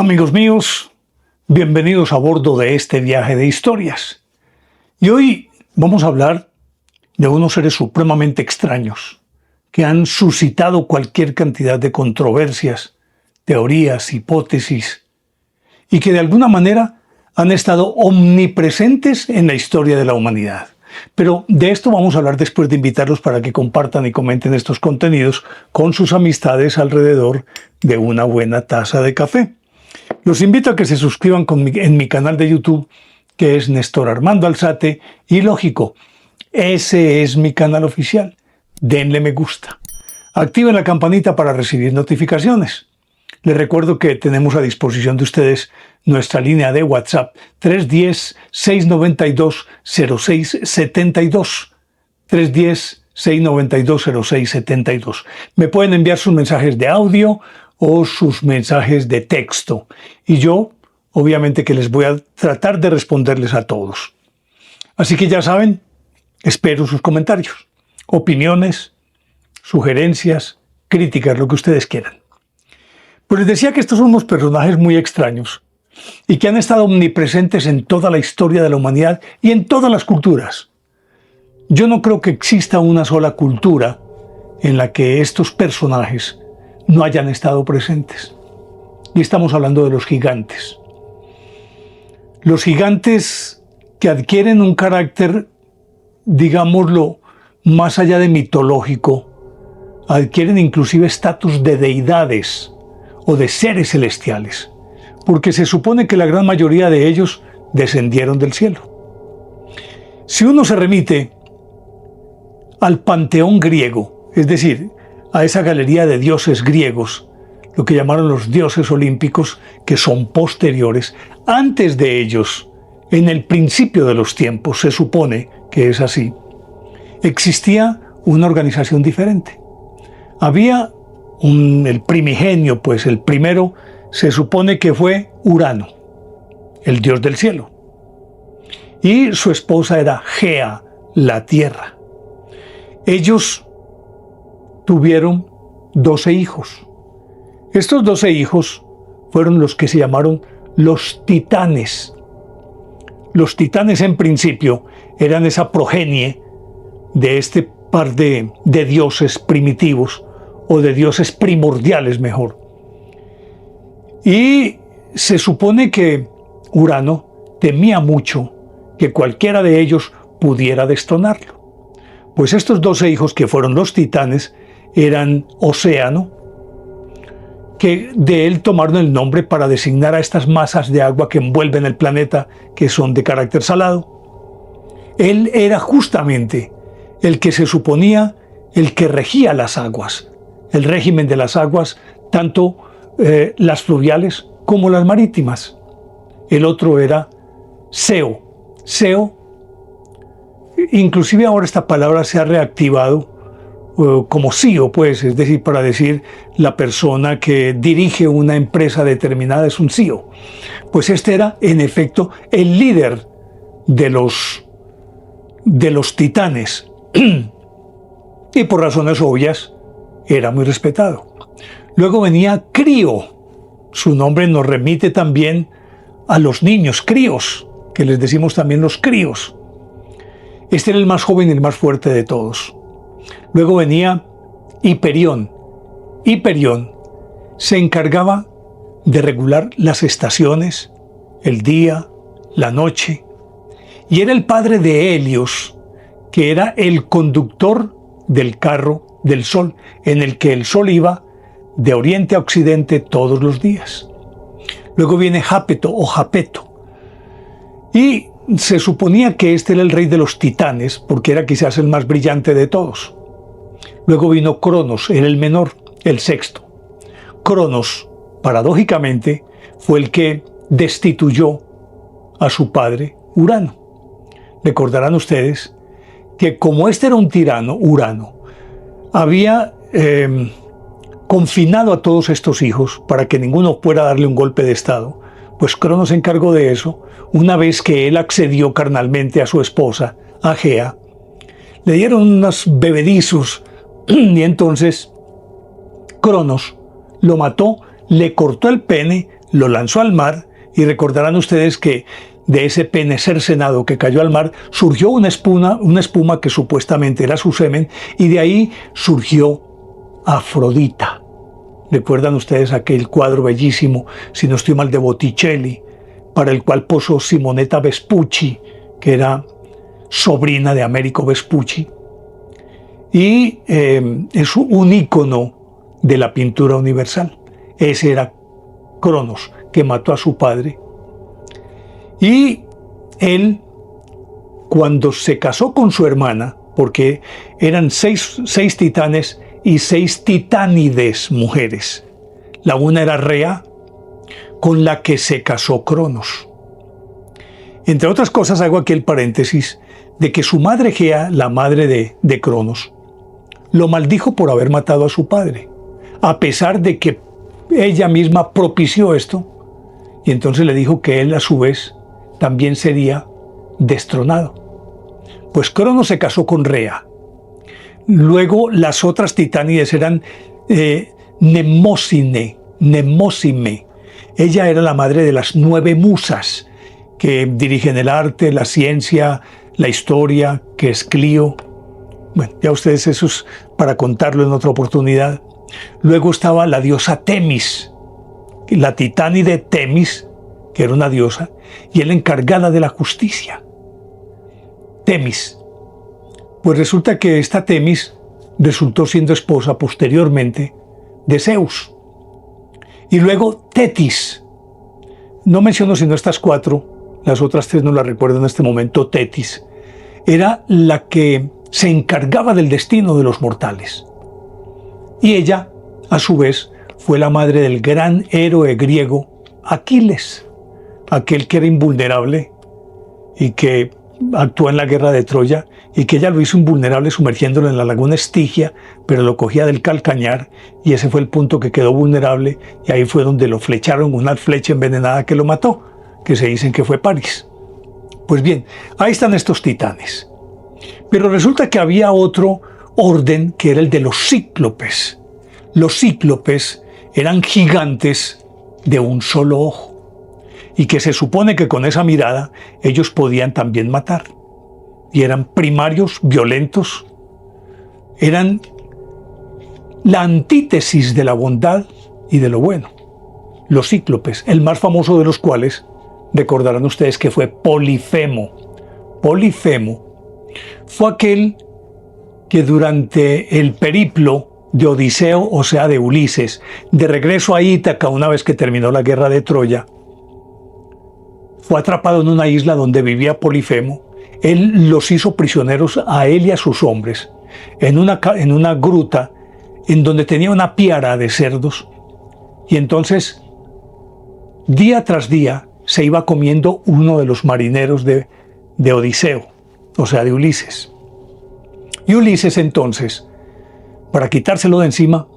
Amigos míos, bienvenidos a bordo de este viaje de historias. Y hoy vamos a hablar de unos seres supremamente extraños que han suscitado cualquier cantidad de controversias, teorías, hipótesis, y que de alguna manera han estado omnipresentes en la historia de la humanidad. Pero de esto vamos a hablar después de invitarlos para que compartan y comenten estos contenidos con sus amistades alrededor de una buena taza de café. Los invito a que se suscriban en mi canal de YouTube, que es Néstor Armando Alzate, y lógico, ese es mi canal oficial. Denle me gusta. Activen la campanita para recibir notificaciones. Les recuerdo que tenemos a disposición de ustedes nuestra línea de WhatsApp 310-692-0672. 310-692-0672. Me pueden enviar sus mensajes de audio o sus mensajes de texto. Y yo, obviamente que les voy a tratar de responderles a todos. Así que ya saben, espero sus comentarios, opiniones, sugerencias, críticas, lo que ustedes quieran. Pues les decía que estos son unos personajes muy extraños y que han estado omnipresentes en toda la historia de la humanidad y en todas las culturas. Yo no creo que exista una sola cultura en la que estos personajes no hayan estado presentes. Y estamos hablando de los gigantes. Los gigantes que adquieren un carácter, digámoslo, más allá de mitológico, adquieren inclusive estatus de deidades o de seres celestiales, porque se supone que la gran mayoría de ellos descendieron del cielo. Si uno se remite al panteón griego, es decir, a esa galería de dioses griegos, lo que llamaron los dioses olímpicos, que son posteriores, antes de ellos, en el principio de los tiempos, se supone que es así, existía una organización diferente. Había el primigenio, pues el primero se supone que fue Urano, el dios del cielo, y su esposa era Gea, la tierra. Ellos tuvieron 12 hijos. Estos 12 hijos fueron los que se llamaron los titanes. Los titanes en principio eran esa progenie de este par de dioses primitivos, o de dioses primordiales mejor. Y se supone que Urano temía mucho que cualquiera de ellos pudiera destronarlo. Pues estos 12 hijos, que fueron los titanes, eran Océano, que de él tomaron el nombre para designar a estas masas de agua que envuelven el planeta, que son de carácter salado. Él era justamente el que se suponía el que regía las aguas, el régimen de las aguas, tanto las fluviales como las marítimas. El otro era Seo. Seo, inclusive ahora esta palabra se ha reactivado como CEO, pues, es decir, para decir la persona que dirige una empresa determinada es un CEO. Pues este era, en efecto, el líder de los titanes. Y por razones obvias, era muy respetado. Luego venía Crío. Su nombre nos remite también a los niños, críos, que les decimos también los críos. Este era el más joven y el más fuerte de todos. Luego venía Hiperión. Hiperión se encargaba de regular las estaciones, el día, la noche, y era el padre de Helios, que era el conductor del carro del sol, en el que el sol iba de oriente a occidente todos los días. Luego viene Jápeto o Japeto, y se suponía que este era el rey de los titanes, porque era quizás el más brillante de todos. Luego vino Cronos, era el menor, el sexto. Cronos, paradójicamente, fue el que destituyó a su padre Urano. Recordarán ustedes que como este era un tirano, Urano, había confinado a todos estos hijos para que ninguno pudiera darle un golpe de estado, pues Cronos se encargó de eso. Una vez que él accedió carnalmente a su esposa, a Gea, le dieron unos bebedizos y entonces Cronos lo mató, le cortó el pene, lo lanzó al mar, y recordarán ustedes que de ese pene cercenado que cayó al mar surgió una espuma que supuestamente era su semen, y de ahí surgió Afrodita. ¿Recuerdan ustedes aquel cuadro bellísimo, si no estoy mal, de Botticelli, para el cual posó Simonetta Vespucci, que era sobrina de Américo Vespucci? Y es un ícono de la pintura universal. Ese era Cronos, que mató a su padre. Y él, cuando se casó con su hermana, porque eran seis titanes y 6 titánides mujeres. La una era Rea, con la que se casó Cronos. Entre otras cosas, hago aquí el paréntesis de que su madre Gea, la madre de Cronos, lo maldijo por haber matado a su padre, a pesar de que ella misma propició esto, y entonces le dijo que él a su vez también sería destronado. Pues Cronos se casó con Rea. Luego las otras titánides eran Mnemosine. Ella era la madre de las 9 musas que dirigen el arte, la ciencia, la historia, que es Clio. Bueno, ya ustedes eso es para contarlo en otra oportunidad. Luego estaba la diosa Temis, la titánide Temis, que era una diosa, y la encargada de la justicia. Temis. Pues resulta que esta Temis resultó siendo esposa posteriormente de Zeus. Y luego Tetis. No menciono sino estas 4, las otras 3 no las recuerdo en este momento. Tetis era la que se encargaba del destino de los mortales. Y ella, a su vez, fue la madre del gran héroe griego Aquiles, aquel que era invulnerable y que actuó en la guerra de Troya, y que ella lo hizo invulnerable sumergiéndolo en la laguna Estigia, pero lo cogía del calcañar, y ese fue el punto que quedó vulnerable, y ahí fue donde lo flecharon con una flecha envenenada que lo mató, que se dicen que fue París. Pues bien, ahí están estos titanes. Pero resulta que había otro orden que era el de los cíclopes. Los cíclopes eran gigantes de un solo ojo, y que se supone que con esa mirada ellos podían también matar. Y eran primarios, violentos, eran la antítesis de la bondad y de lo bueno. Los cíclopes, el más famoso de los cuales, recordarán ustedes que fue Polifemo. Polifemo fue aquel que durante el periplo de Odiseo, o sea de Ulises, de regreso a Ítaca una vez que terminó la guerra de Troya, fue atrapado en una isla donde vivía Polifemo. Él los hizo prisioneros a él y a sus hombres en una gruta en donde tenía una piara de cerdos, y entonces día tras día se iba comiendo uno de los marineros de Odiseo, o sea de Ulises. Y Ulises entonces, para quitárselo de encima,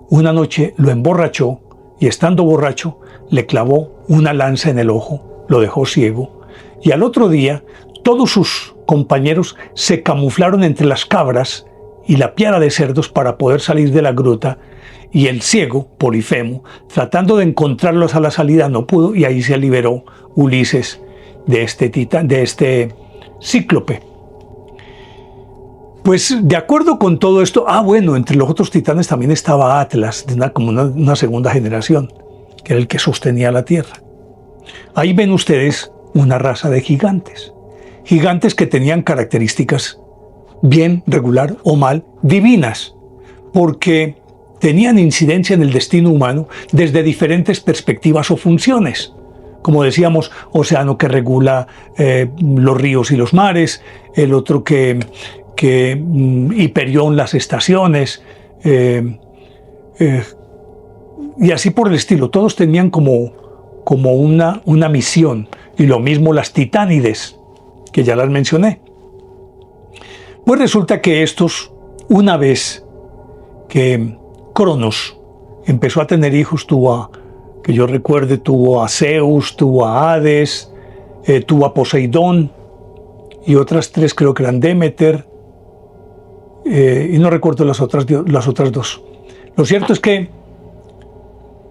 una noche lo emborrachó, y estando borracho le clavó una lanza en el ojo, lo dejó ciego, y al otro día todos sus compañeros se camuflaron entre las cabras y la piara de cerdos para poder salir de la gruta, y el ciego, Polifemo, tratando de encontrarlos a la salida, no pudo, y ahí se liberó Ulises de este cíclope. Pues de acuerdo con todo esto, bueno, entre los otros titanes también estaba Atlas, como una segunda generación, que era el que sostenía la tierra. Ahí ven ustedes una raza de gigantes. Gigantes que tenían características bien, regular o mal, divinas, porque tenían incidencia en el destino humano desde diferentes perspectivas o funciones. Como decíamos, Océano que regula los ríos y los mares, el otro que Hiperión las estaciones, y así por el estilo. Todos tenían como una misión, y lo mismo las titánides, que ya las mencioné. Pues resulta que estos, una vez que Cronos empezó a tener hijos, que yo recuerde, tuvo a Zeus, tuvo a Hades, tuvo a Poseidón, y otras 3 creo que eran Demeter, y no recuerdo las otras 2. Lo cierto es que,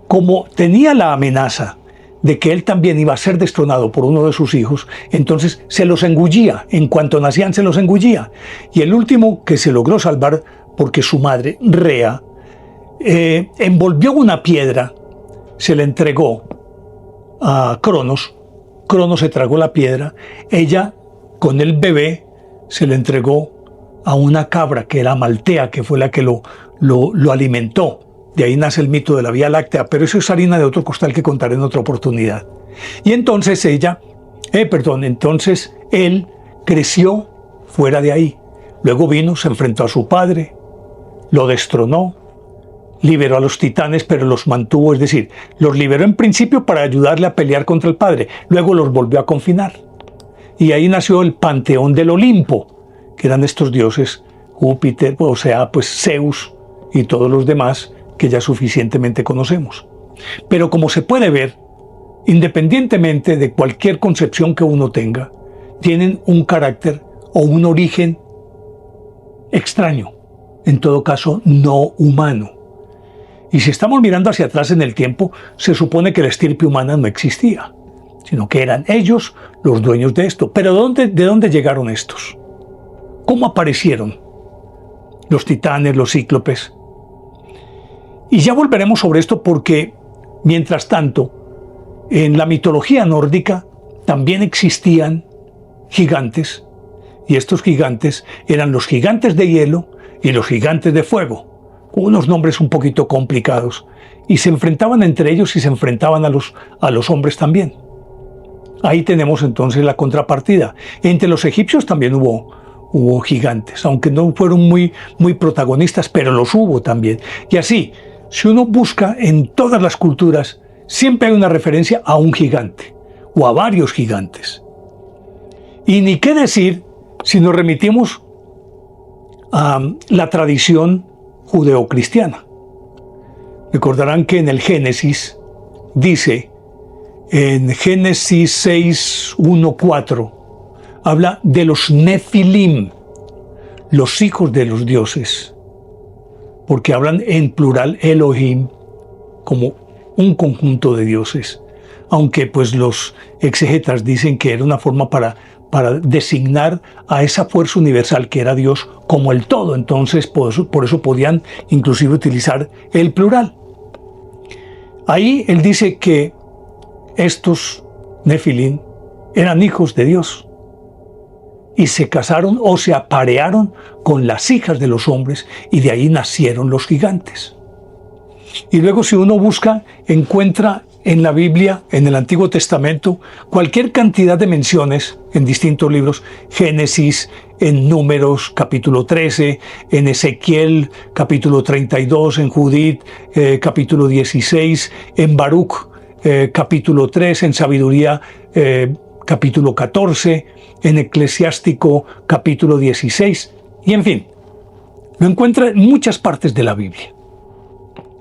como tenía la amenaza de que él también iba a ser destronado por uno de sus hijos, entonces se los engullía, en cuanto nacían se los engullía. Y el último que se logró salvar, porque su madre, Rea, envolvió una piedra, se le entregó a Cronos, Cronos se tragó la piedra, ella con el bebé se le entregó a una cabra que era Maltea, que fue la que lo alimentó. De ahí nace el mito de la Vía Láctea, pero eso es harina de otro costal que contaré en otra oportunidad. Y entonces entonces él creció fuera de ahí. Luego vino, se enfrentó a su padre, lo destronó, liberó a los titanes, pero los mantuvo, es decir, los liberó en principio para ayudarle a pelear contra el padre, luego los volvió a confinar. Y ahí nació el panteón del Olimpo, que eran estos dioses, Júpiter, o sea, pues Zeus y todos los demás que ya suficientemente conocemos. Pero como se puede ver, independientemente de cualquier concepción que uno tenga, tienen un carácter o un origen extraño, en todo caso no humano. Y si estamos mirando hacia atrás en el tiempo, se supone que la estirpe humana no existía, sino que eran ellos los dueños de esto. Pero ¿de dónde llegaron estos? ¿Cómo aparecieron los titanes, los cíclopes? Y ya volveremos sobre esto porque, mientras tanto, en la mitología nórdica también existían gigantes, y estos gigantes eran los gigantes de hielo y los gigantes de fuego, con unos nombres un poquito complicados, y se enfrentaban entre ellos y se enfrentaban a los hombres también. Ahí tenemos entonces la contrapartida. Entre los egipcios también hubo gigantes, aunque no fueron muy protagonistas, pero los hubo también. Y así, si uno busca en todas las culturas, siempre hay una referencia a un gigante, o a varios gigantes. Y ni qué decir si nos remitimos a la tradición judeocristiana. Recordarán que en el Génesis dice, en Génesis 6, 1, 4, habla de los Nefilim, los hijos de los dioses, porque hablan en plural Elohim, como un conjunto de dioses, aunque pues los exegetas dicen que era una forma para designar a esa fuerza universal que era Dios como el todo. Entonces por eso podían inclusive utilizar el plural. Ahí él dice que estos Nefilim eran hijos de Dios y se casaron o se aparearon con las hijas de los hombres, y de ahí nacieron los gigantes. Y luego, si uno busca, encuentra en la Biblia, en el Antiguo Testamento, cualquier cantidad de menciones en distintos libros: Génesis, en Números capítulo 13, en Ezequiel capítulo 32, en Judith capítulo 16, en Baruch capítulo 3, en Sabiduría capítulo 14, en Eclesiástico capítulo 16, y en fin, lo encuentra en muchas partes de la Biblia.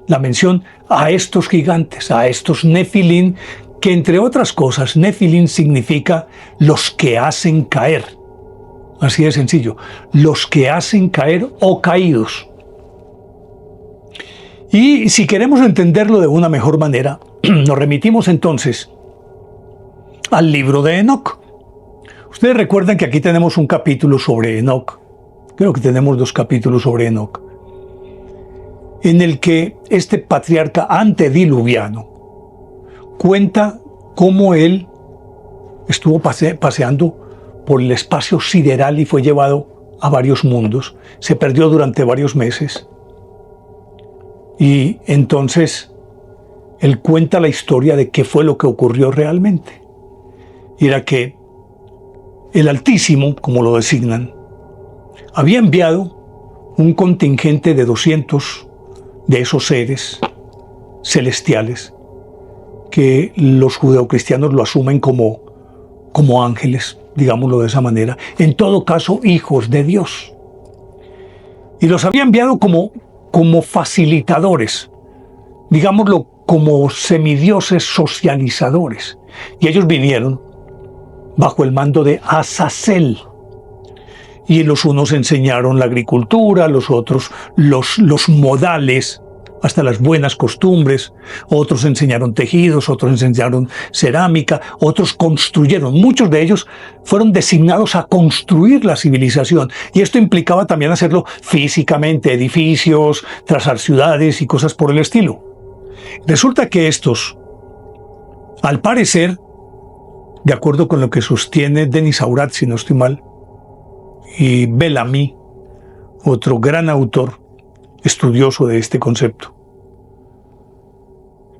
La mención a estos gigantes, a estos Nefilim, que entre otras cosas, Nefilim significa los que hacen caer. Así de sencillo, los que hacen caer o caídos. Y si queremos entenderlo de una mejor manera, nos remitimos entonces al libro de Enoc. Ustedes recuerdan que aquí tenemos un capítulo sobre Enoc, creo que tenemos 2 capítulos sobre Enoc, en el que este patriarca antediluviano cuenta cómo él estuvo paseando por el espacio sideral y fue llevado a varios mundos, se perdió durante varios meses, y entonces él cuenta la historia de qué fue lo que ocurrió realmente. Y era que el Altísimo, como lo designan, había enviado un contingente de 200 de esos seres celestiales que los judeocristianos lo asumen como ángeles, digámoslo de esa manera, en todo caso hijos de Dios. Y los había enviado como facilitadores, digámoslo, como semidioses socializadores. Y ellos vinieron bajo el mando de Azazel. Y los unos enseñaron la agricultura, los otros los modales hasta las buenas costumbres. Otros enseñaron tejidos, otros enseñaron cerámica, otros construyeron. Muchos de ellos fueron designados a construir la civilización. Y esto implicaba también hacerlo físicamente, edificios, trazar ciudades y cosas por el estilo. Resulta que estos, al parecer, de acuerdo con lo que sostiene Denis Aurat, si no estoy mal, y Bellamy, otro gran autor estudioso de este concepto.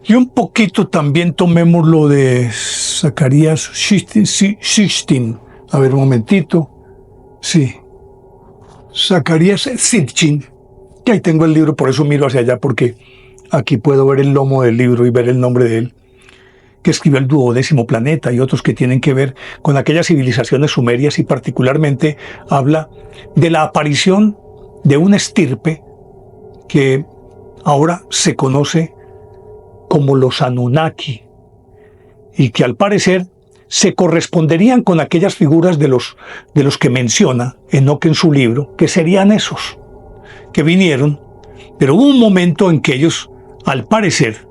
Y un poquito también tomemos lo de Zacarías Sitchin. A ver, un momentito. Sí. Zacarías Sitchin. Que ahí tengo el libro, por eso miro hacia allá, porque aquí puedo ver el lomo del libro y ver el nombre de él, que escribió el 12º planeta y otros que tienen que ver con aquellas civilizaciones sumerias, y particularmente habla de la aparición de una estirpe que ahora se conoce como los Anunnaki, y que al parecer se corresponderían con aquellas figuras de los que menciona Enoc en su libro, que serían esos que vinieron, pero hubo un momento en que ellos, al parecer,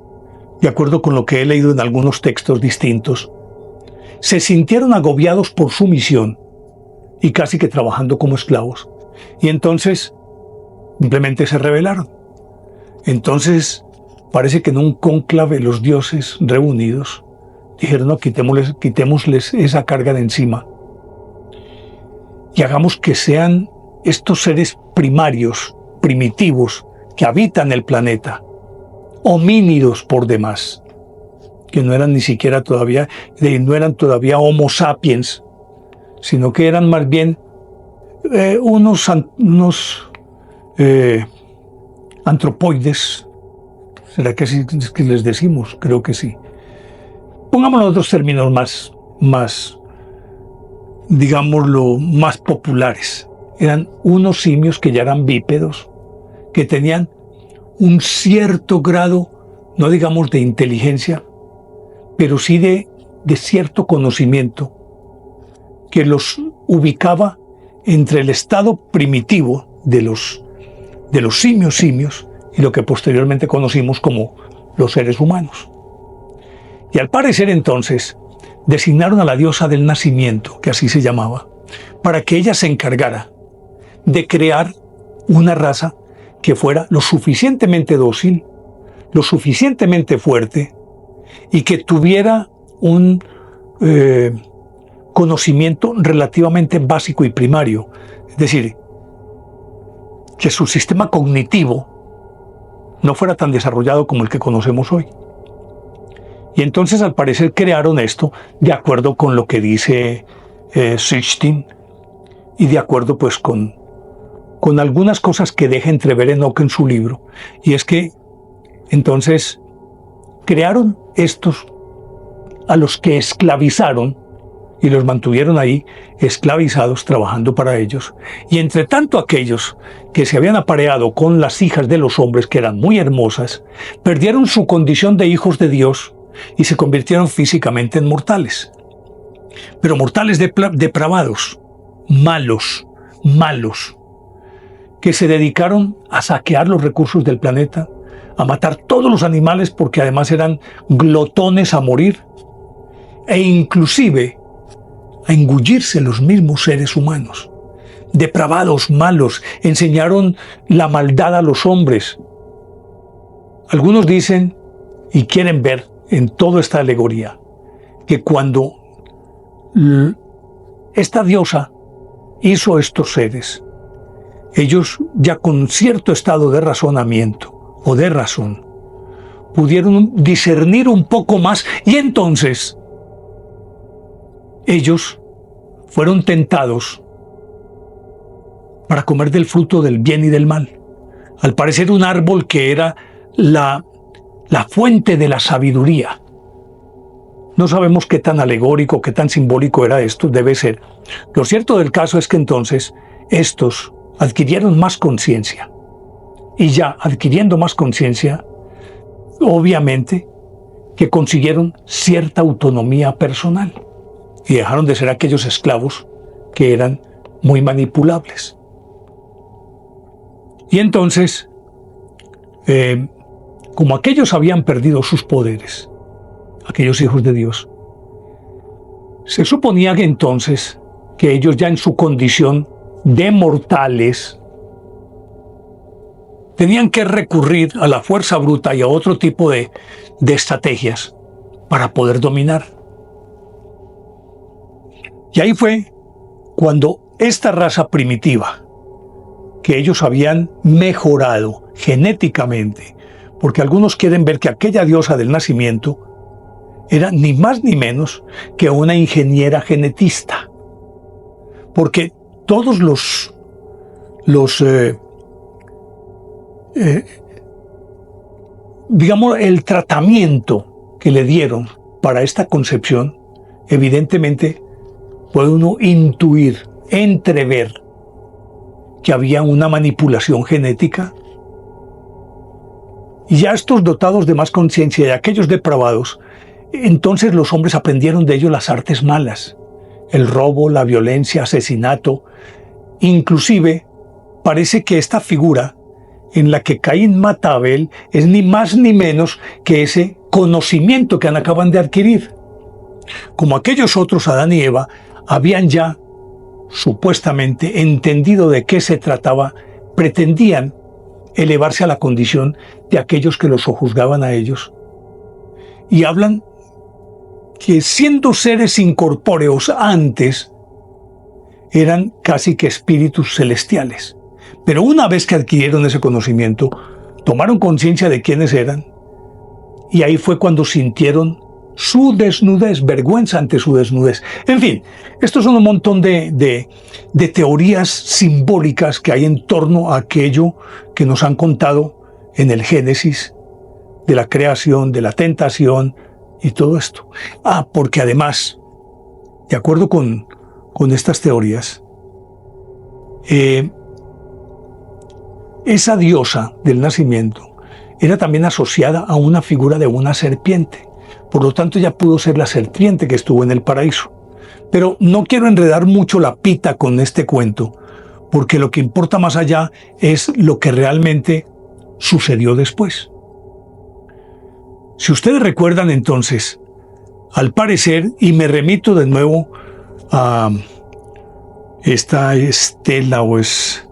de acuerdo con lo que he leído en algunos textos distintos, se sintieron agobiados por su misión y casi que trabajando como esclavos. Y entonces simplemente se rebelaron. Entonces parece que en un cónclave los dioses reunidos dijeron: no, quitémosles esa carga de encima y hagamos que sean estos seres primarios, primitivos, que habitan el planeta, homínidos por demás, que no eran ni siquiera todavía, no eran todavía Homo sapiens, sino que eran más bien unos antropoides. ¿Será que así que les decimos? Creo que sí. Pongámoslo en otros términos más, digámoslo, más populares. Eran unos simios que ya eran bípedos, que tenían un cierto grado, no digamos de inteligencia, pero sí de cierto conocimiento, que los ubicaba entre el estado primitivo de los simios y lo que posteriormente conocimos como los seres humanos. Y al parecer entonces designaron a la diosa del nacimiento, que así se llamaba, para que ella se encargara de crear una raza que fuera lo suficientemente dócil, lo suficientemente fuerte, y que tuviera un conocimiento relativamente básico y primario. Es decir, que su sistema cognitivo no fuera tan desarrollado como el que conocemos hoy. Y entonces al parecer crearon esto de acuerdo con lo que dice Sitchin, y de acuerdo pues con algunas cosas que deja entrever Enoc en su libro. Y es que entonces crearon estos a los que esclavizaron y los mantuvieron ahí esclavizados trabajando para ellos. Y entre tanto aquellos que se habían apareado con las hijas de los hombres, que eran muy hermosas, perdieron su condición de hijos de Dios y se convirtieron físicamente en mortales. Pero mortales depravados, malos, que se dedicaron a saquear los recursos del planeta, a matar todos los animales porque además eran glotones a morir, e inclusive a engullirse los mismos seres humanos. Depravados, malos, enseñaron la maldad a los hombres. Algunos dicen y quieren ver en toda esta alegoría que cuando esta diosa hizo estos seres, ellos ya con cierto estado de razonamiento o de razón pudieron discernir un poco más, y entonces ellos fueron tentados para comer del fruto del bien y del mal. Al parecer un árbol que era la fuente de la sabiduría. No sabemos qué tan alegórico, qué tan simbólico era esto, debe ser. Lo cierto del caso es que entonces estos adquirieron más conciencia. Y ya adquiriendo más conciencia, obviamente que consiguieron cierta autonomía personal y dejaron de ser aquellos esclavos que eran muy manipulables. Y entonces como aquellos habían perdido sus poderes, aquellos hijos de Dios, se suponía que entonces que ellos ya en su condición de mortales tenían que recurrir a la fuerza bruta y a otro tipo de estrategias para poder dominar. Y ahí fue cuando esta raza primitiva, que ellos habían mejorado genéticamente, porque algunos quieren ver que aquella diosa del nacimiento era ni más ni menos que una ingeniera genetista, porque todos digamos, el tratamiento que le dieron para esta concepción, evidentemente puede uno intuir, entrever que había una manipulación genética. Y ya estos dotados de más conciencia y aquellos depravados, entonces los hombres aprendieron de ellos las artes malas, el robo, la violencia, asesinato. Inclusive parece que esta figura en la que Caín mata a Abel es ni más ni menos que ese conocimiento que acaban de adquirir. Como aquellos otros, Adán y Eva, habían ya supuestamente entendido de qué se trataba, pretendían elevarse a la condición de aquellos que los sojuzgaban a ellos. Y hablan que siendo seres incorpóreos antes, eran casi que espíritus celestiales. Pero una vez que adquirieron ese conocimiento, tomaron conciencia de quiénes eran, y ahí fue cuando sintieron su desnudez, vergüenza ante su desnudez. En fin, estos son un montón de teorías simbólicas que hay en torno a aquello que nos han contado en el Génesis, de la creación, de la tentación y todo esto. Porque además, de acuerdo con estas teorías, esa diosa del nacimiento era también asociada a una figura de una serpiente. Por lo tanto, ya pudo ser la serpiente que estuvo en el paraíso. Pero no quiero enredar mucho la pita con este cuento, porque lo que importa más allá es lo que realmente sucedió después. Si ustedes recuerdan entonces, al parecer, y me remito de nuevo a esta estela o es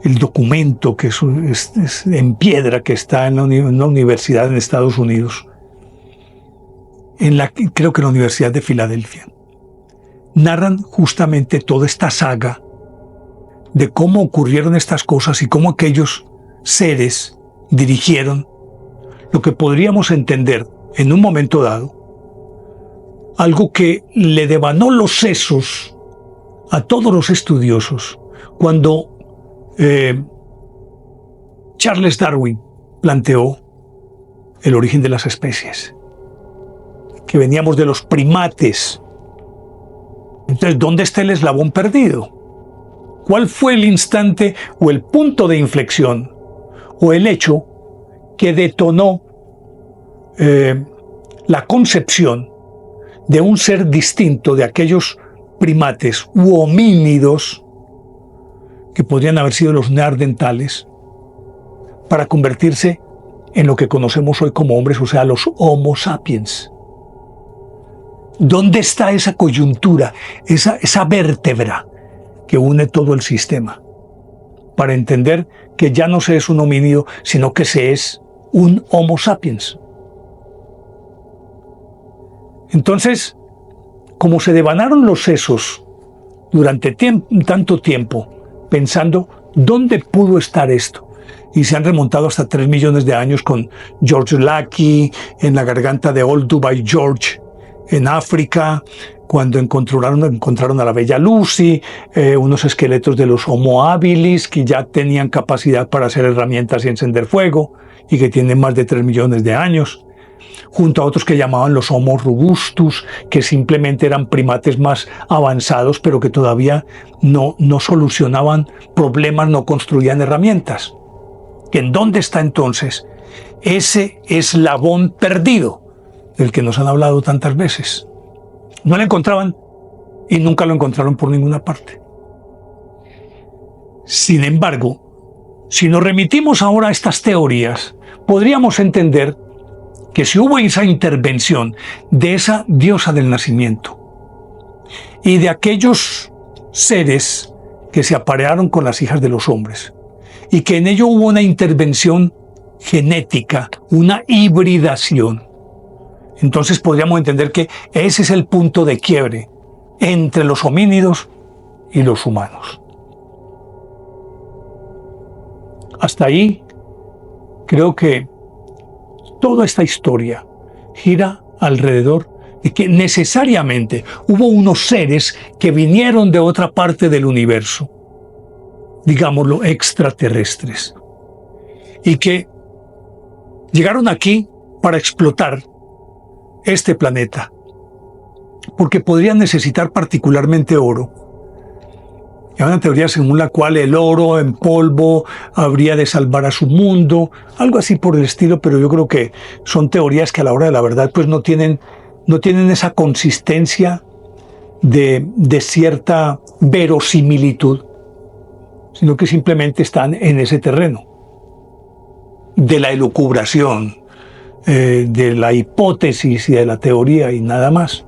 el documento que es en piedra que está en una universidad en Estados Unidos, creo que en la Universidad de Filadelfia, narran justamente toda esta saga de cómo ocurrieron estas cosas y cómo aquellos seres dirigieron lo que podríamos entender en un momento dado, algo que le devanó los sesos a todos los estudiosos cuando Charles Darwin planteó el origen de las especies, que veníamos de los primates. Entonces, ¿dónde está el eslabón perdido? ¿Cuál fue el instante o el punto de inflexión o el hecho que detonó la concepción de un ser distinto de aquellos primates u homínidos que podrían haber sido los neandertales para convertirse en lo que conocemos hoy como hombres, o sea, los Homo sapiens? ¿Dónde está esa coyuntura, esa vértebra que une todo el sistema? Para entender que ya no se es un homínido, sino que se es un Homo sapiens. Entonces, como se devanaron los sesos durante tanto tiempo, pensando dónde pudo estar esto, y se han remontado hasta 3 millones de años con George Lackey en la garganta de Old Dubai George, en África, cuando encontraron a la bella Lucy, unos esqueletos de los Homo habilis que ya tenían capacidad para hacer herramientas y encender fuego y que tienen más de 3 millones de años, junto a otros que llamaban los Homo robustus, que simplemente eran primates más avanzados, pero que todavía no solucionaban problemas, no construían herramientas. ¿En dónde está entonces ese eslabón perdido del que nos han hablado tantas veces? No lo encontraban y nunca lo encontraron por ninguna parte. Sin embargo, si nos remitimos ahora a estas teorías, podríamos entender que si hubo esa intervención de esa diosa del nacimiento y de aquellos seres que se aparearon con las hijas de los hombres, y que en ello hubo una intervención genética, una hibridación, entonces podríamos entender que ese es el punto de quiebre entre los homínidos y los humanos. Hasta ahí creo que toda esta historia gira alrededor de que necesariamente hubo unos seres que vinieron de otra parte del universo, digámoslo, extraterrestres, y que llegaron aquí para explotar este planeta, porque podrían necesitar particularmente oro. Hay una teoría según la cual el oro en polvo habría de salvar a su mundo, algo así por el estilo, pero yo creo que son teorías que a la hora de la verdad pues no tienen esa consistencia de cierta verosimilitud, sino que simplemente están en ese terreno de la elucubración, de la hipótesis y de la teoría y nada más.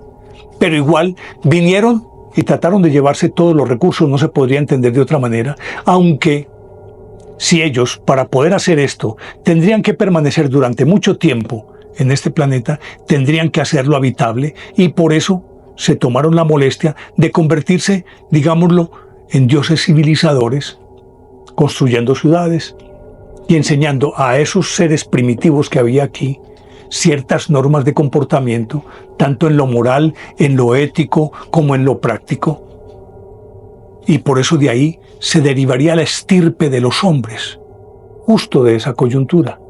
Pero igual vinieron y trataron de llevarse todos los recursos, no se podría entender de otra manera, aunque si ellos, para poder hacer esto, tendrían que permanecer durante mucho tiempo en este planeta, tendrían que hacerlo habitable, y por eso se tomaron la molestia de convertirse, digámoslo, en dioses civilizadores, construyendo ciudades y enseñando a esos seres primitivos que había aquí ciertas normas de comportamiento, tanto en lo moral, en lo ético, como en lo práctico. Y por eso de ahí se derivaría la estirpe de los hombres, justo de esa coyuntura.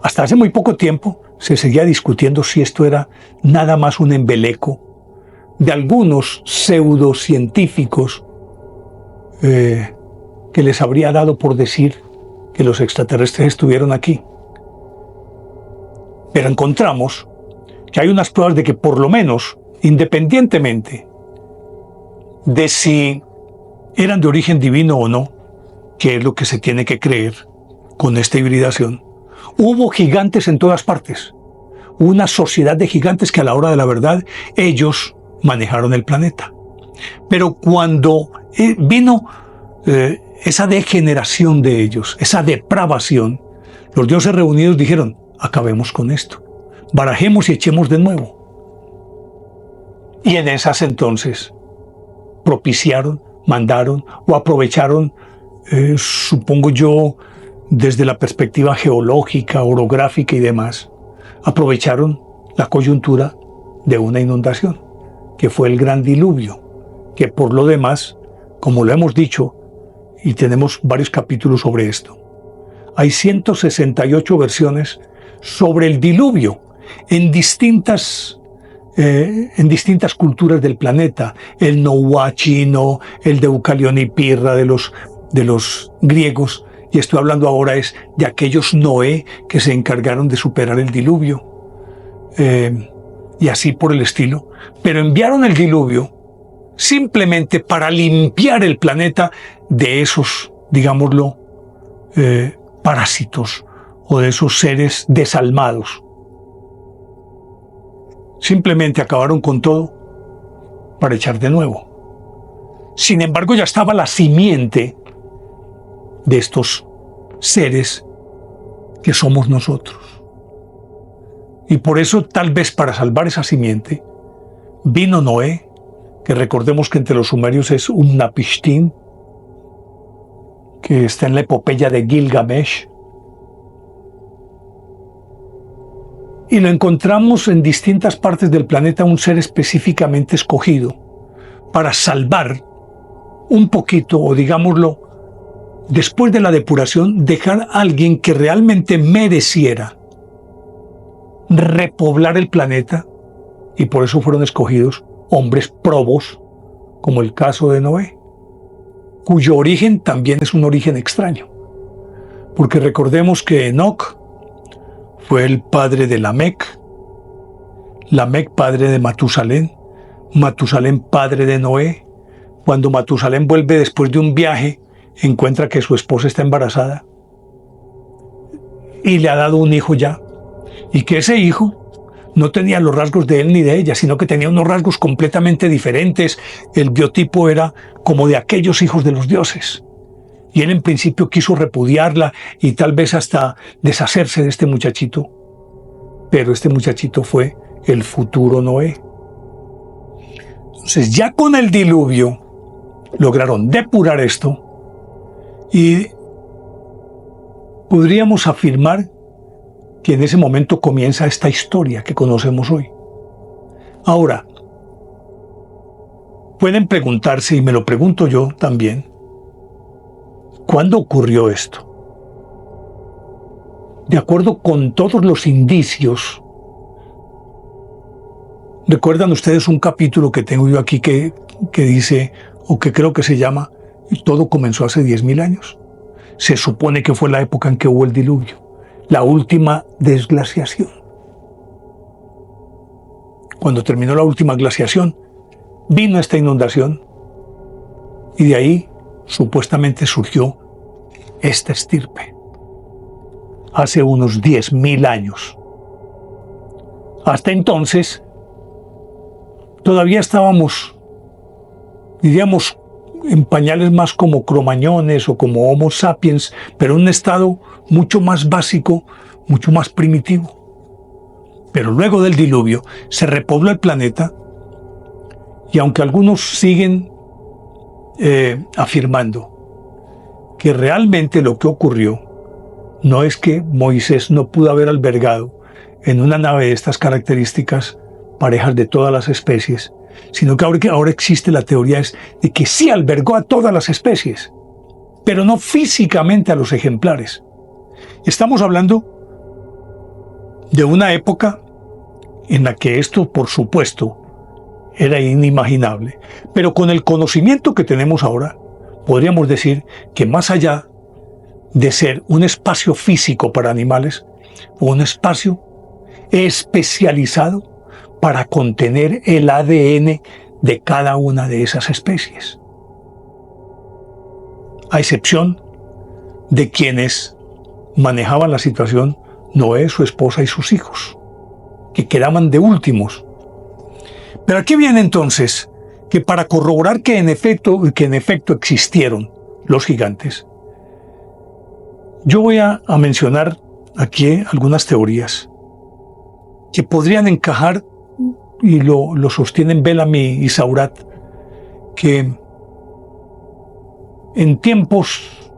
Hasta hace muy poco tiempo se seguía discutiendo si esto era nada más un embeleco de algunos pseudocientíficos que les habría dado por decir que los extraterrestres estuvieron aquí. Pero encontramos que hay unas pruebas de que por lo menos, independientemente de si eran de origen divino o no, que es lo que se tiene que creer con esta hibridación, hubo gigantes en todas partes. Una sociedad de gigantes que a la hora de la verdad ellos manejaron el planeta. Pero cuando vino esa degeneración de ellos, esa depravación, los dioses reunidos dijeron: acabemos con esto, barajemos y echemos de nuevo. Y en esas entonces propiciaron, mandaron o aprovecharon, supongo yo, desde la perspectiva geológica, orográfica y demás, aprovecharon la coyuntura de una inundación, que fue el gran diluvio, que por lo demás, como lo hemos dicho, y tenemos varios capítulos sobre esto, hay 168 versiones sobre el diluvio en distintas culturas del planeta. El Noa chino, el Deucalión y Pirra de los griegos, y estoy hablando ahora es de aquellos Noé que se encargaron de superar el diluvio, y así por el estilo. Pero enviaron el diluvio simplemente para limpiar el planeta de esos, digámoslo, parásitos o de esos seres desalmados. Simplemente acabaron con todo para echar de nuevo. Sin embargo, ya estaba la simiente de estos seres que somos nosotros. Y por eso, tal vez para salvar esa simiente, vino Noé, que recordemos que entre los sumerios es Utnapishtim, que está en la epopeya de Gilgamesh, y lo encontramos en distintas partes del planeta, un ser específicamente escogido para salvar un poquito, o digámoslo, después de la depuración, dejar a alguien que realmente mereciera repoblar el planeta, y por eso fueron escogidos hombres probos, como el caso de Noé, cuyo origen también es un origen extraño, porque recordemos que Enoc fue el padre de Lamec, Lamec padre de Matusalén, Matusalén padre de Noé. Cuando Matusalén vuelve después de un viaje, encuentra que su esposa está embarazada. y le ha dado un hijo ya, y que ese hijo no tenía los rasgos de él ni de ella, sino que tenía unos rasgos completamente diferentes. El biotipo era como de aquellos hijos de los dioses. Y él en principio quiso repudiarla y tal vez hasta deshacerse de este muchachito. Pero este muchachito fue el futuro Noé. Entonces ya con el diluvio lograron depurar esto y podríamos afirmar que en ese momento comienza esta historia que conocemos hoy. Ahora, pueden preguntarse, y me lo pregunto yo también, ¿cuándo ocurrió esto? De acuerdo con todos los indicios, ¿recuerdan ustedes un capítulo que tengo yo aquí que dice, o que creo que se llama, todo comenzó hace 10.000 años? Se supone que fue la época en que hubo el diluvio, la última desglaciación. Cuando terminó la última glaciación, vino esta inundación y de ahí supuestamente surgió esta estirpe. Hace unos 10.000 años. Hasta entonces, todavía estábamos, diríamos, en pañales más como cromañones o como Homo sapiens, pero en un estado mucho más básico, mucho más primitivo. Pero luego del diluvio se repobló el planeta y aunque algunos siguen afirmando que realmente lo que ocurrió no es que Moisés no pudo haber albergado en una nave de estas características parejas de todas las especies, sino que ahora existe la teoría de que sí albergó a todas las especies, pero no físicamente a los ejemplares. Estamos hablando de una época en la que esto, por supuesto, era inimaginable, pero con el conocimiento que tenemos ahora, podríamos decir que más allá de ser un espacio físico para animales, un espacio especializado para contener el ADN de cada una de esas especies. A excepción de quienes manejaban la situación, Noé, su esposa y sus hijos, que quedaban de últimos. Pero aquí viene entonces que para corroborar que en efecto existieron los gigantes, yo voy a mencionar aquí algunas teorías que podrían encajar, y lo sostienen Bellamy y Seurat, que en tiempos,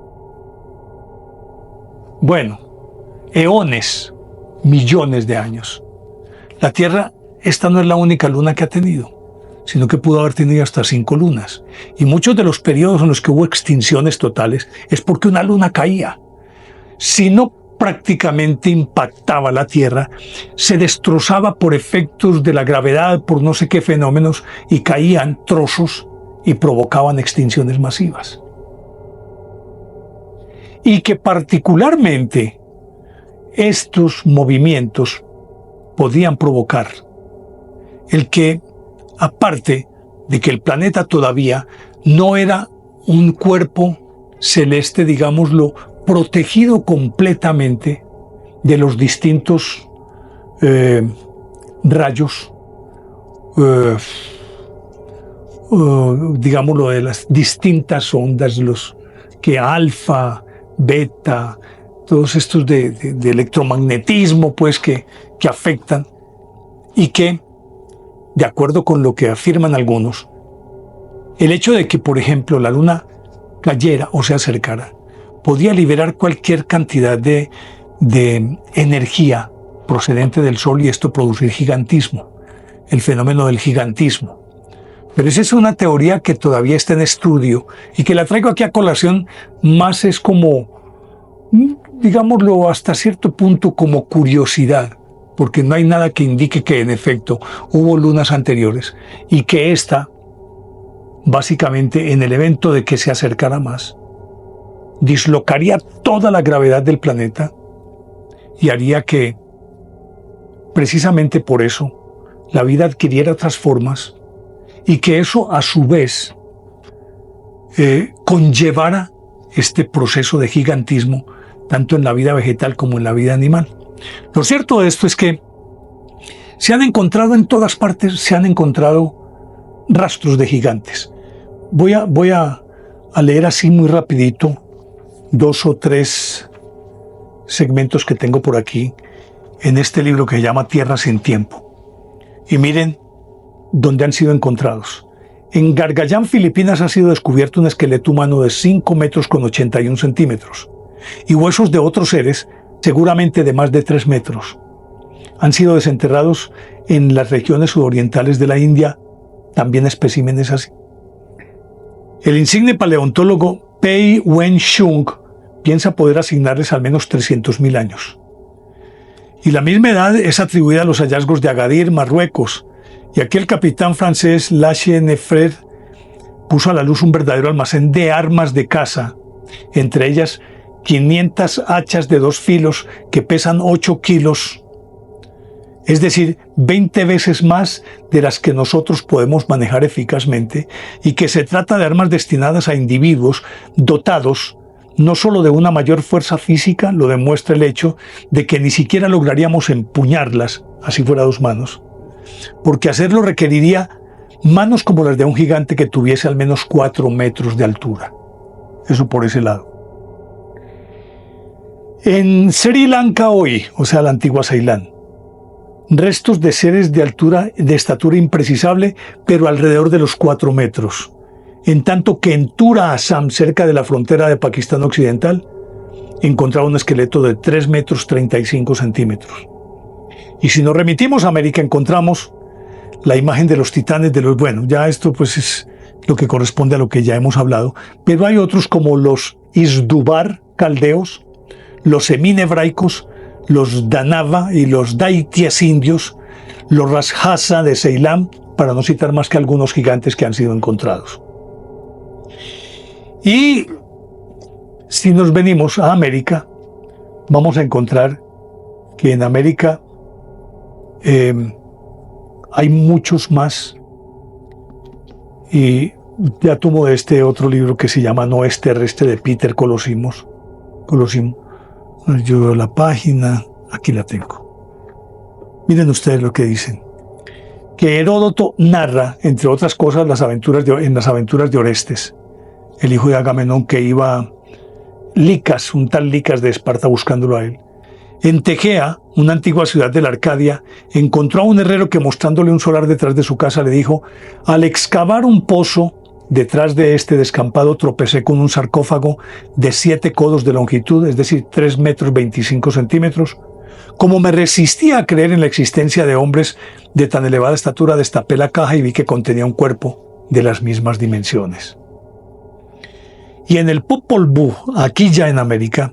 eones, millones de años, la Tierra, esta no es la única luna que ha tenido, sino que pudo haber tenido hasta 5 lunas. Y muchos de los periodos en los que hubo extinciones totales es porque una luna caía. Si no prácticamente impactaba la Tierra, se destrozaba por efectos de la gravedad, por no sé qué fenómenos, y caían trozos y provocaban extinciones masivas. Y que particularmente estos movimientos podían provocar el que, aparte de que el planeta todavía no era un cuerpo celeste, digámoslo, protegido completamente de los distintos rayos, digámoslo, de las distintas ondas, los que alfa, beta, todos estos de electromagnetismo, pues que afectan, y que, de acuerdo con lo que afirman algunos, el hecho de que, por ejemplo, la luna cayera o se acercara, podía liberar cualquier cantidad de energía procedente del Sol y esto producir gigantismo, el fenómeno del gigantismo. Pero esa es una teoría que todavía está en estudio y que la traigo aquí a colación, más es como, digámoslo hasta cierto punto, como curiosidad, porque no hay nada que indique que en efecto hubo lunas anteriores y que esta, básicamente en el evento de que se acercara más, dislocaría toda la gravedad del planeta y haría que, precisamente por eso, la vida adquiriera otras formas y que eso a su vez conllevara este proceso de gigantismo tanto en la vida vegetal como en la vida animal. Lo cierto de esto es que se han encontrado en todas partes, se han encontrado rastros de gigantes. Voy a leer así muy rapidito 2 o 3 segmentos que tengo por aquí en este libro que se llama Tierra sin tiempo. Y miren dónde han sido encontrados. En Gargallán, Filipinas, ha sido descubierto un esqueleto humano de 5 metros con 81 centímetros y huesos de otros seres, seguramente de más de 3 metros. Han sido desenterrados en las regiones sudorientales de la India, también especímenes así. El insigne paleontólogo Pei Wen-chung piensa poder asignarles al menos 300.000 años. Y la misma edad es atribuida a los hallazgos de Agadir, Marruecos, y aquí el capitán francés Lachie Nefrer puso a la luz un verdadero almacén de armas de caza, entre ellas 500 hachas de 2 filos que pesan 8 kilos, es decir, 20 veces más de las que nosotros podemos manejar eficazmente, y que se trata de armas destinadas a individuos dotados no solo de una mayor fuerza física, lo demuestra el hecho de que ni siquiera lograríamos empuñarlas, así fuera a 2 manos, porque hacerlo requeriría manos como las de un gigante que tuviese al menos 4 metros de altura. Eso por ese lado. En Sri Lanka hoy, o sea, la antigua Ceilán, restos de seres de estatura imprecisable, pero alrededor de los 4 metros. En tanto que en Tura, Assam, cerca de la frontera de Pakistán Occidental, encontraba un esqueleto de 3 metros 35 centímetros. Y si nos remitimos a América, encontramos la imagen de los titanes bueno, ya esto pues es lo que corresponde a lo que ya hemos hablado, pero hay otros como los Isdubar caldeos, los Emin hebraicos, los Danava y los Daitias indios, los Rajasa de Ceilán, para no citar más que algunos gigantes que han sido encontrados. Y si nos venimos a América, vamos a encontrar que en América hay muchos más. Y ya tomo de este otro libro que se llama No es terrestre, de Peter Colosimo. Yo veo la página, aquí la tengo. Miren ustedes lo que dicen. Que Heródoto narra, entre otras cosas, en las aventuras de Orestes, el hijo de Agamenón, que iba a Licas, un tal Licas de Esparta, buscándolo a él. En Tegea, una antigua ciudad de la Arcadia, encontró a un herrero que, mostrándole un solar detrás de su casa, le dijo: al excavar un pozo detrás de este descampado, tropecé con un sarcófago de 7 codos de longitud, es decir, 3 metros 25 centímetros. Como me resistía a creer en la existencia de hombres de tan elevada estatura, destapé la caja y vi que contenía un cuerpo de las mismas dimensiones. Y en el Popol Vuh, aquí ya en América,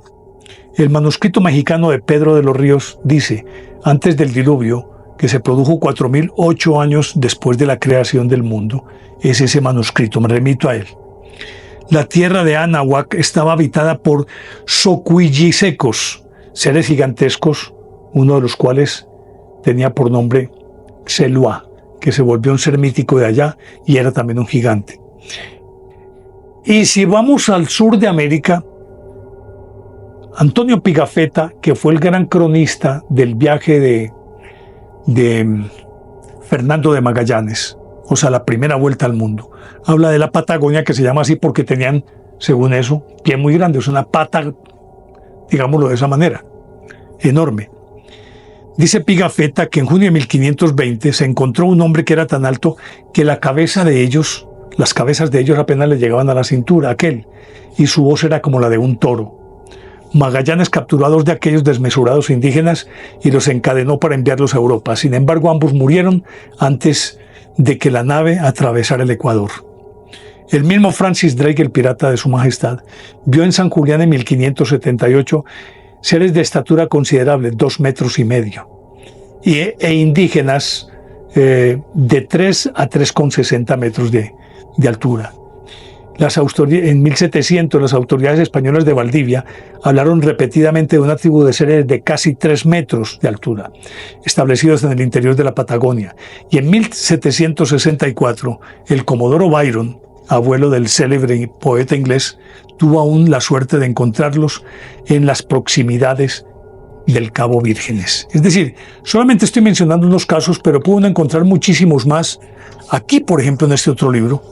el manuscrito mexicano de Pedro de los Ríos dice, antes del diluvio, que se produjo 4.008 años después de la creación del mundo. Es ese manuscrito, me remito a él. La tierra de Anahuac estaba habitada por socuillisecos, seres gigantescos, uno de los cuales tenía por nombre Xelua, que se volvió un ser mítico de allá y era también un gigante. Y si vamos al sur de América, Antonio Pigafetta, que fue el gran cronista del viaje de Fernando de Magallanes, o sea, la primera vuelta al mundo, habla de la Patagonia, que se llama así porque tenían, según eso, pie muy grande, es una pata, digámoslo de esa manera, enorme. Dice Pigafetta que en junio de 1520 se encontró un hombre que era tan alto que las cabezas de ellos apenas le llegaban a la cintura, y su voz era como la de un toro. Magallanes capturó a 2 de aquellos desmesurados indígenas y los encadenó para enviarlos a Europa. Sin embargo, ambos murieron antes de que la nave atravesara el Ecuador. El mismo Francis Drake, el pirata de su majestad, vio en San Julián en 1578 seres de estatura considerable, 2,5 metros, e indígenas de 3 a 3,60 metros de altura. En 1700, las autoridades españolas de Valdivia hablaron repetidamente de una tribu de seres de casi 3 metros de altura, establecidos en el interior de la Patagonia. Y en 1764, el comodoro Byron, abuelo del célebre poeta inglés, tuvo aún la suerte de encontrarlos en las proximidades del Cabo Vírgenes. Es decir, solamente estoy mencionando unos casos, pero pudo encontrar muchísimos más. Aquí, por ejemplo, en este otro libro,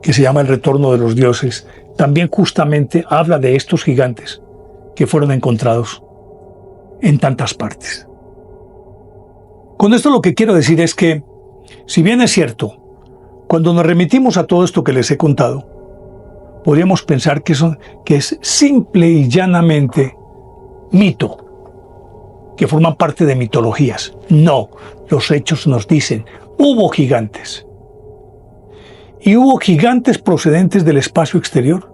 que se llama El retorno de los dioses, también justamente habla de estos gigantes que fueron encontrados en tantas partes. Con esto lo que quiero decir es que, si bien es cierto, cuando nos remitimos a todo esto que les he contado, podríamos pensar que es simple y llanamente mito, que forman parte de mitologías. No, los hechos nos dicen, hubo gigantes. Y hubo gigantes procedentes del espacio exterior.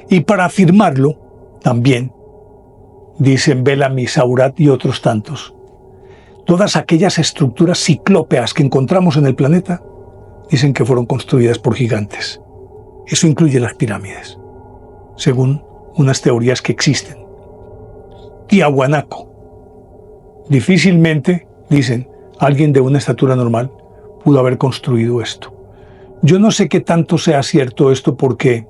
Y para afirmarlo, también, dicen Bellamy, Seurat y otros tantos, todas aquellas estructuras ciclópeas que encontramos en el planeta, dicen que fueron construidas por gigantes. Eso incluye las pirámides, según unas teorías que existen. Tiahuanaco. Difícilmente, dicen, alguien de una estatura normal pudo haber construido esto. Yo no sé qué tanto sea cierto esto, porque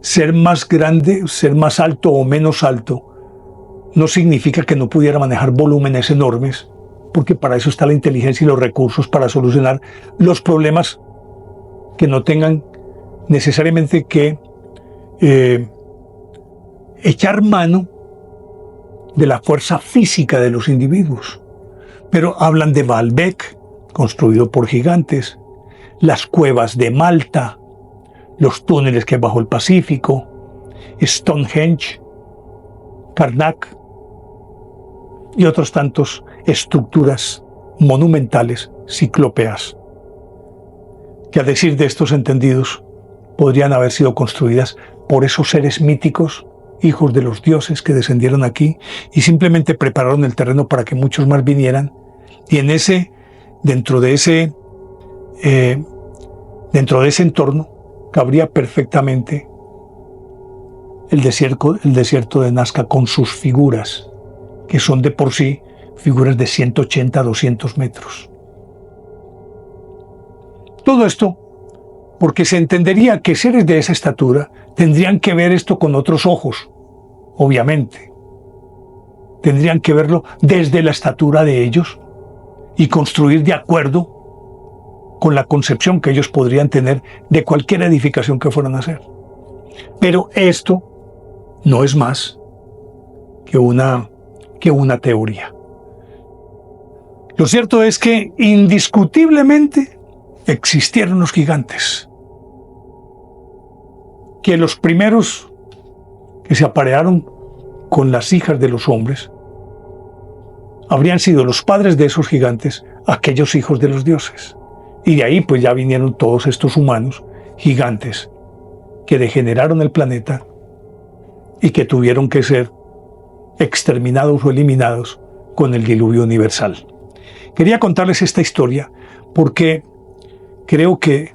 ser más grande, ser más alto o menos alto, no significa que no pudiera manejar volúmenes enormes, porque para eso está la inteligencia y los recursos para solucionar los problemas que no tengan necesariamente que echar mano de la fuerza física de los individuos. Pero hablan de Baalbek, construido por gigantes, las cuevas de Malta, los túneles que hay bajo el Pacífico, Stonehenge, Karnak y otros tantos estructuras monumentales ciclópeas, que a decir de estos entendidos podrían haber sido construidas por esos seres míticos, hijos de los dioses, que descendieron aquí y simplemente prepararon el terreno para que muchos más vinieran, y dentro de ese entorno cabría perfectamente el desierto de Nazca, con sus figuras, que son de por sí figuras de 180 a 200 metros. Todo esto porque se entendería que seres de esa estatura tendrían que ver esto con otros ojos, obviamente. Tendrían que verlo desde la estatura de ellos y construir de acuerdo con la concepción que ellos podrían tener de cualquier edificación que fueran a hacer. Pero esto no es más que una teoría. Lo cierto es que indiscutiblemente existieron los gigantes, que los primeros que se aparearon con las hijas de los hombres habrían sido los padres de esos gigantes, aquellos hijos de los dioses. Y de ahí pues ya vinieron todos estos humanos gigantes que degeneraron el planeta y que tuvieron que ser exterminados o eliminados con el diluvio universal. Quería contarles esta historia porque creo que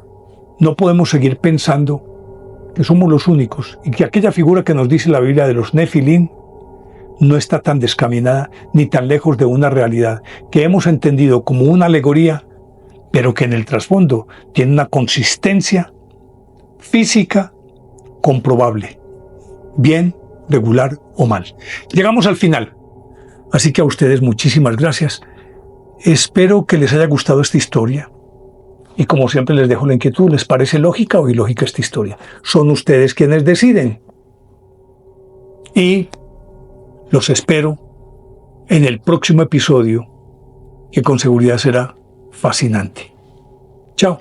no podemos seguir pensando que somos los únicos y que aquella figura que nos dice la Biblia de los Nefilim no está tan descaminada ni tan lejos de una realidad que hemos entendido como una alegoría, pero que en el trasfondo tiene una consistencia física comprobable, bien, regular o mal. Llegamos al final, así que a ustedes muchísimas gracias. Espero que les haya gustado esta historia. Y como siempre les dejo la inquietud, ¿les parece lógica o ilógica esta historia? Son ustedes quienes deciden. Y los espero en el próximo episodio, que con seguridad será fascinante. Chao.